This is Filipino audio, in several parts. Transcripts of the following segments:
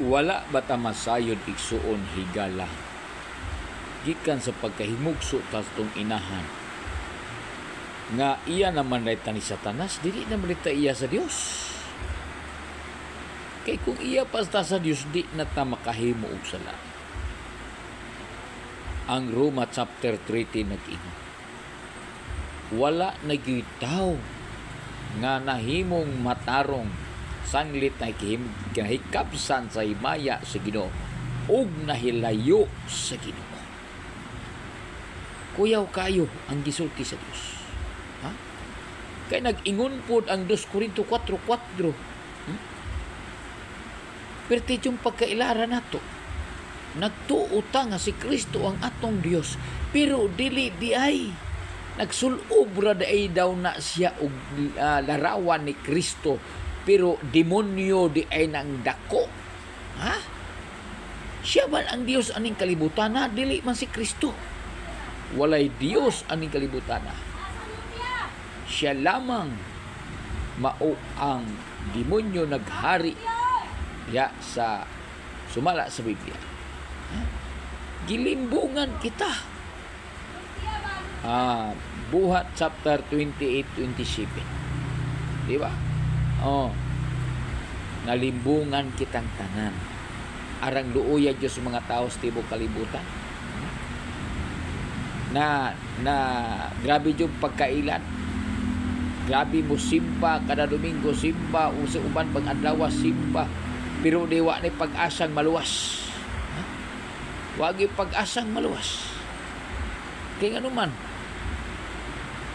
Wala bata masayod igsuon higala gikan sa pagkahimugso ta tong inahan nga iya naman rayta ni Satanas, dili naman rayta iya sa Dios. Kay kung iya pa sa Dios, di na ta makahimo og sala. Ang Roma chapter 13 nag-ingon, wala nagitaw nga nahimong matarong sanglit na kinahikapsan sa himaya sa Ginoo ug nahilayo sa Ginoo. Kuyaw kayo ang gisulti sa Dios. Ha? Kay nag-ingon pod ang 2 Korinto 4:4. Perti yung pagkailara nato. Nagtuota nga si Kristo ang atong Dios, pero dili di ay nagsulobra daay daw na siya og larawan ni Kristo, pero demonyo di ay nang dako. Ha? Siya man ang Dios aning kalibutan na, dili man si Kristo. Walay Dios aning kalibutan na. Siya lamang mao ang demonyo naghari ya sa sumala sa Biblia. Gilimbungan kita. Buhat chapter 28-27. Di ba? Nalimbungan kitang tanan. Arang luoya Diyos mga tao sa tibok kalibutan. Na grabe yung pagkailan. Grabe mo simba, kada Domingo simba, sa uban pag adlaw simba, pero diwa ni pag-asang maluwas. Wagi pag-asang maluwas. Kaya nga naman,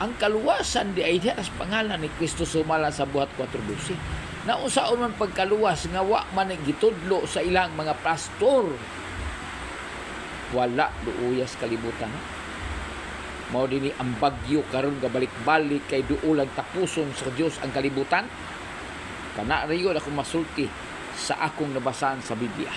ang kaluwasan di ay sa pangalan ni Kristo sumala sa buhat 4:12. Nausaon man pagkaluwas nga wa man gitudlo sa ilang mga pastor. Wala duuyas kalibutan. Mao dinhi ang bagyo karon nga balik-balik kay duulang tapuson sa Dios ang kalibutan. Kana riyo ako masulti sa akong nabasahan sa Biblia.